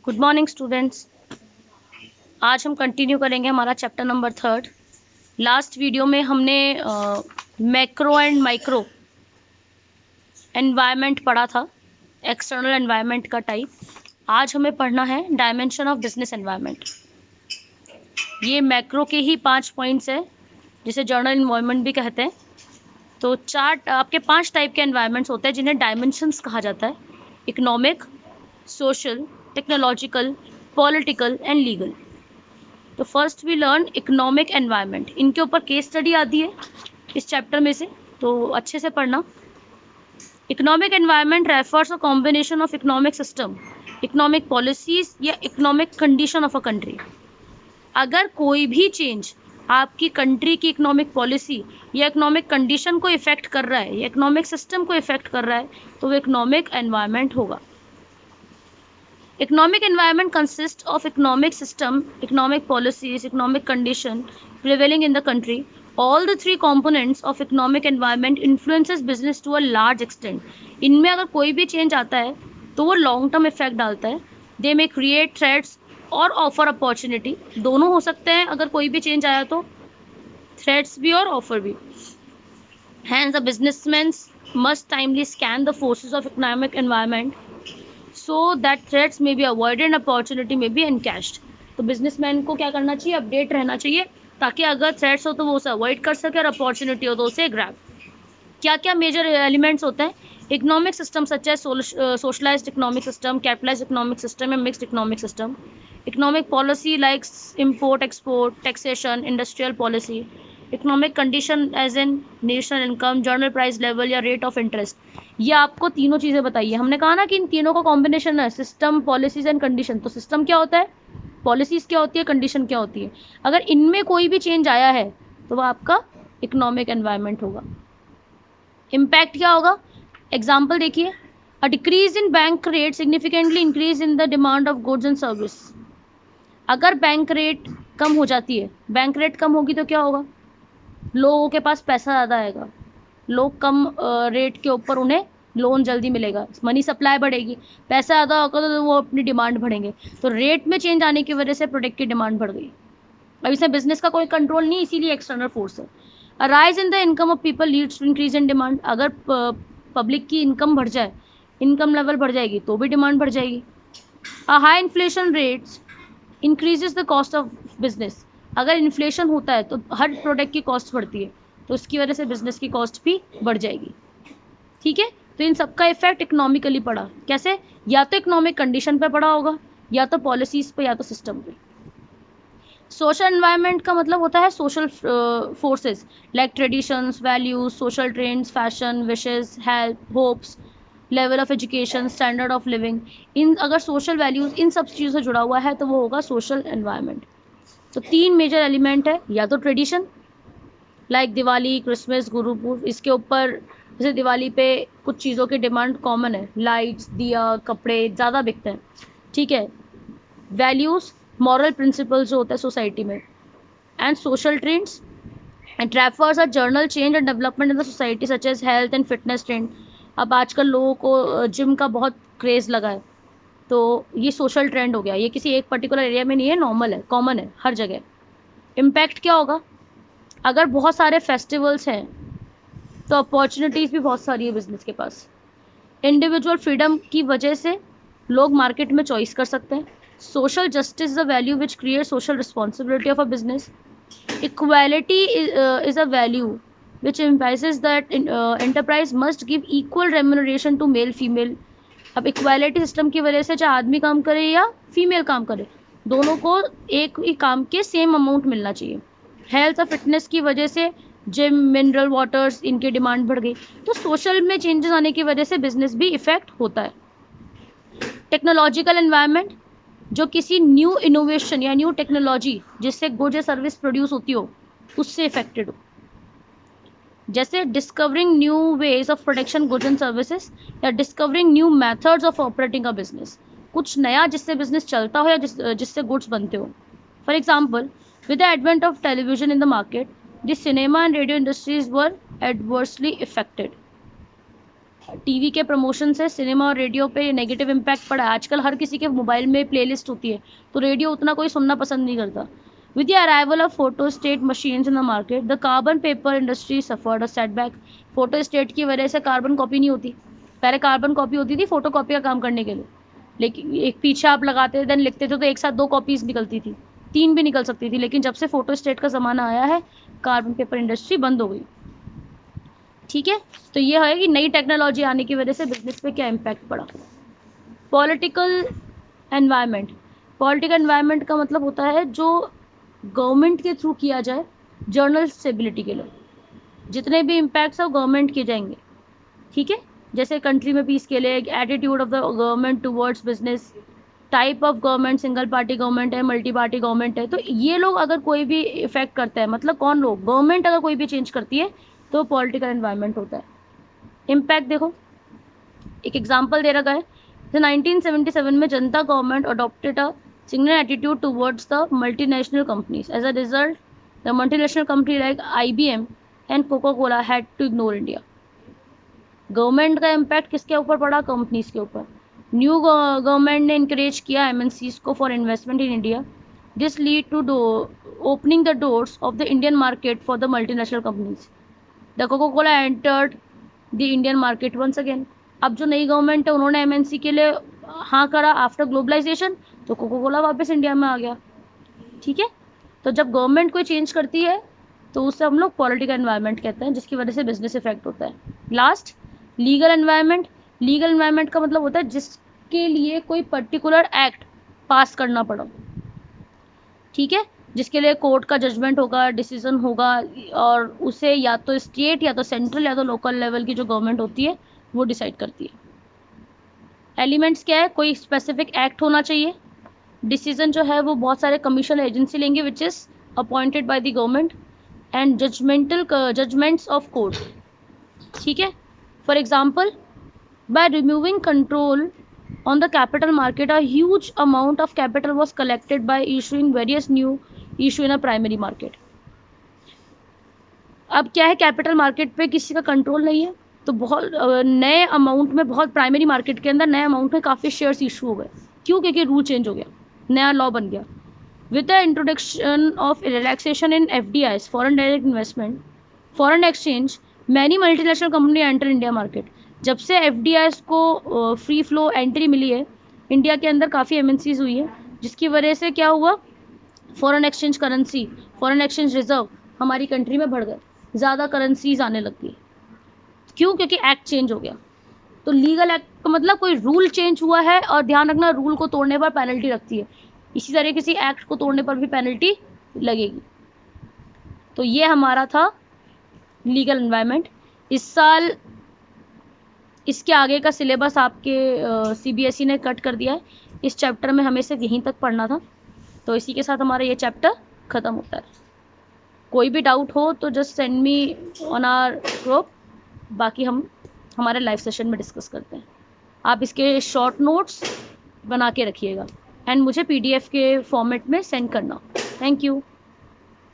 Good morning students. आज हम continue करेंगे हमारा चैप्टर नंबर 3। लास्ट वीडियो में हमने मैक्रो एंड माइक्रो एनवायरनमेंट पढ़ा था, एक्सटर्नल एनवायरनमेंट का टाइप। आज हमें पढ़ना है डायमेंशन ऑफ बिजनेस एनवायरनमेंट। ये मैक्रो के ही 5 पॉइंट्स है, जिसे जर्नल एनवायरनमेंट भी कहते हैं। तो आपके 5 टाइप के एनवायरनमेंट्स होते हैं जिन्हें डायमेंशंस कहा जाता है: economic, social, technological, political and legal. तो first we learn economic environment. इनके ऊपर केस स्टडी आती है इस चैप्टर में से, तो अच्छे से पढ़ना। Economic environment refers a combination of economic system, economic policies या economic condition of a country. अगर कोई भी चेंज आपकी कंट्री की इकोनॉमिक पॉलिसी या इकोनॉमिक कंडीशन को इफेक्ट कर रहा है या इकोनॉमिक सिस्टम को इफेक्ट कर रहा है, तो वो इकोनॉमिक एनवायरनमेंट होगा। Economic environment consists of economic system, economic policies, economic condition prevailing in the country. All the three components of economic environment influences business to a large extent. इनमें अगर कोई भी चेंज आता है तो वो लॉन्ग टर्म इफेक्ट डालता है। They may create threats और ऑफर अपॉर्चुनिटी, दोनों हो सकते हैं। अगर कोई भी चेंज आया तो थ्रेट्स भी और ऑफर भी। Hence, the businessmen must timely scan the forces of economic environment so that threats may be avoided and opportunity may be encashed. तो बिजनेसमैन को क्या करना चाहिए? अपडेट रहना चाहिए, ताकि अगर थ्रेट्स हो तो वो उसे अवॉइड कर सके और अपॉर्चुनिटी हो तो उसे ग्रैब। क्या क्या मेजर एलिमेंट्स होते हैं? इकोनॉमिक सिस्टम सच है socialised economic system, capitalised economic system या mixed economic system. Economic policy like import export, taxation, industrial policy. Economic condition as an national income, general price level या rate of interest. ये आपको तीनों चीज़ें बताइए। हमने कहा ना कि इन तीनों का कॉम्बिनेशन है सिस्टम, पॉलिसीज एंड कंडीशन। तो सिस्टम क्या होता है, पॉलिसीज क्या होती है, कंडीशन क्या होती है। अगर इनमें कोई भी चेंज आया है तो वह आपका इकोनॉमिक एनवायरनमेंट होगा। इम्पैक्ट क्या होगा? एग्जाम्पल देखिए, a decrease in bank rate significantly increase in the demand of goods and service. अगर बैंक रेट कम हो जाती है, बैंक रेट कम होगी तो क्या होगा? लोगों के पास पैसा ज़्यादा आएगा, लोग कम रेट के ऊपर उन्हें लोन जल्दी मिलेगा, मनी सप्लाई बढ़ेगी। पैसा ज़्यादा होगा तो वो अपनी डिमांड बढ़ेंगे। तो रेट में चेंज आने की वजह से प्रोडक्ट की डिमांड बढ़ गई। अब इसमें बिजनेस का कोई कंट्रोल नहीं, इसीलिए एक्सटर्नल फोर्स है। A rise in the income of people leads to increase in demand. अगर पब्लिक की इनकम बढ़ जाए, इनकम लेवल बढ़ जाएगी तो भी डिमांड बढ़ जाएगी। A high inflation rates increases the cost of business. अगर इन्फ्लेशन होता है तो हर प्रोडक्ट की कॉस्ट बढ़ती है, तो उसकी वजह से बिजनेस की कॉस्ट भी बढ़ जाएगी। ठीक है, तो इन सबका इफेक्ट इकोनॉमिकली पड़ा। कैसे? या तो इकोनॉमिक कंडीशन पे पड़ा होगा, या तो पॉलिसीज पे, या तो सिस्टम पे। सोशल एनवायरनमेंट का मतलब होता है social forces like traditions, values, social trends, fashion, wishes, health, hopes, level of education, standard of living. इन अगर सोशल वैल्यूज इन सब चीज़ों से जुड़ा हुआ है तो वो होगा सोशल एनवायरनमेंट। तो 3 मेजर एलिमेंट है, या तो ट्रेडिशन लाइक दिवाली, क्रिसमस, गुरु पूर्व। इसके ऊपर जैसे दिवाली पे कुछ चीज़ों की डिमांड कॉमन है, लाइट्स, दिया, कपड़े ज़्यादा बिकते हैं। ठीक है। वैल्यूज़, मॉरल प्रिंसिपल्स जो होता है सोसाइटी में। And social trends and refers are general change and development in the society such as health and fitness trend. अब आजकल लोगों को जिम का बहुत क्रेज़ लगा है, तो ये सोशल ट्रेंड हो गया। ये किसी एक पर्टिकुलर एरिया में नहीं है, नॉर्मल है, कॉमन है हर जगह। इम्पैक्ट क्या होगा? अगर बहुत सारे फेस्टिवल्स हैं तो अपॉर्चुनिटीज़ भी बहुत सारी है बिजनेस के पास। इंडिविजुअल फ्रीडम की वजह से लोग मार्केट में चॉइस कर सकते हैं। Social justice is a value which create social responsibility of a business. Equality is a value which emphasises that enterprise must give equal remuneration to male female. अब equality system की वजह से चाहे आदमी काम करे या फीमेल काम करे, दोनों को एक ही काम के सेम अमाउंट मिलना चाहिए। हेल्थ और फिटनेस की वजह से जिम, मिनरल वाटर्स, इनकी डिमांड बढ़ गई। तो सोशल में चेंजेस आने की वजह से बिजनेस भी इफेक्ट होता है। टेक्नोलॉजिकल एनवायरनमेंट, जो किसी न्यू इनोवेशन या न्यू टेक्नोलॉजी जिससे गुड्स या सर्विस प्रोड्यूस होती हो उससे इफेक्टेड हो। जैसे discovering new ways of production goods and services, या discovering new methods of operating a business. कुछ नया जिससे बिजनेस चलता हो या जिससे गुड्स बनते हो। For example, with the advent of television in the market, the cinema and radio industries were adversely affected. TV के प्रमोशन से सिनेमा और रेडियो पे नेगेटिव इम्पैक्ट पड़ा है। आजकल हर किसी के मोबाइल में प्लेलिस्ट होती है, तो रेडियो उतना कोई सुनना पसंद नहीं करता। With the arrival of photo state machines in the market, the carbon paper industry suffered a setback. Photo state की वजह से कार्बन कॉपी नहीं होती। पहले कार्बन कॉपी होती थी फोटो कॉपी का काम करने के लिए, लेकिन एक पीछे आप लगाते देन लिखते थे तो एक साथ 2 कॉपीज निकलती थी, 3 भी निकल सकती थी। लेकिन जब से फोटो स्टेट का ज़माना आया है, कार्बन पेपर इंडस्ट्री बंद हो गई। ठीक है, तो ये है कि नई टेक्नोलॉजी आने की वजह से बिजनेस पे क्या इम्पैक्ट पड़ा। Political environment. पॉलिटिकल एनवायरनमेंट का मतलब होता है जो गवर्नमेंट के थ्रू किया जाए जर्नल स्टेबिलिटी के लिए। जितने भी इम्पैक्ट्स हैं गवर्नमेंट के जाएंगे। ठीक है, जैसे कंट्री में पीस के लिए attitude of the government towards business, type of government, single party government है, मल्टी पार्टी गवर्नमेंट है, तो ये लोग अगर कोई भी इफेक्ट करता है, मतलब कौन लोग, गवर्नमेंट अगर कोई भी चेंज करती है तो पॉलिटिकल एनवायरनमेंट होता है। इम्पैक्ट देखो, एक एग्जांपल दे रखा है। 1977 में Janata government adopted a signal attitude towards the multinational companies. As a result the multinational company like IBM and Coca Cola had to ignore India. Government का इम्पैक्ट किसके ऊपर पड़ा, कंपनीज के ऊपर। न्यू गवर्नमेंट ने इंकरेज किया MNCs को for investment in India. This lead to opening the doors of the Indian market for the multinational companies. The Coca Cola entered the Indian market once again. अब जो नई government है उन्होंने MNC के लिए हाँ करा आफ्टर ग्लोबलाइजेशन, तो कोका कोला वापस इंडिया में आ गया। ठीक है, तो जब गवर्नमेंट कोई चेंज करती है तो उससे हम लोग पॉलिटिकल एनवायरनमेंट कहते हैं, जिसकी वजह से बिजनेस इफेक्ट होता है। Last, legal environment. Legal environment का मतलब होता है जिसके लिए कोई पर्टिकुलर एक्ट पास करना पड़ा। ठीक है, जिसके लिए कोर्ट का जजमेंट होगा, डिसीजन होगा, और उसे या तो स्टेट या तो सेंट्रल या तो लोकल लेवल की जो गवर्नमेंट होती है वो डिसाइड करती है। एलिमेंट्स क्या है, कोई स्पेसिफिक एक्ट होना चाहिए। डिसीजन जो है वो बहुत सारे कमीशन एजेंसी लेंगे which is appointed by the government, and judgements of court. ठीक है, for example, by removing control on the capital market, a huge amount of capital was collected by issuing various new issue in a primary market. अब क्या है, capital market पे किसी का control नहीं है, तो बहुत नए अमाउंट में, बहुत प्राइमरी मार्केट के अंदर नए अमाउंट में काफ़ी शेयर्स इशू हो गए। क्यों, क्योंकि रूल चेंज हो गया, नया लॉ बन गया। With the introduction of relaxation in FDIs, foreign direct investment, foreign exchange, many multinational company enter India market. जब से FDIs को फ्री फ्लो एंट्री मिली है, इंडिया के अंदर काफ़ी MNCs हुई है, जिसकी वजह से क्या हुआ, foreign exchange currency, foreign exchange reserve हमारी कंट्री में बढ़ गए, ज़्यादा करेंसीज आने लग गई। क्यों, क्योंकि एक्ट चेंज हो गया। तो लीगल एक्ट का मतलब कोई रूल चेंज हुआ है, और ध्यान रखना रूल को तोड़ने पर पेनल्टी लगती है, इसी तरह किसी एक्ट को तोड़ने पर भी पेनल्टी लगेगी। तो ये हमारा था लीगल एनवायरनमेंट। इस साल इसके आगे का सिलेबस आपके CBSE ने कट कर दिया है। इस चैप्टर में हमें सिर्फ यहीं तक पढ़ना था, तो इसी के साथ हमारा ये चैप्टर ख़त्म होता है। कोई भी डाउट हो तो just send me on our group, बाकी हम हमारे लाइव सेशन में डिस्कस करते हैं। आप इसके शॉर्ट नोट्स बना के रखिएगा एंड मुझे PDF के फॉर्मेट में सेंड करना। Thank you.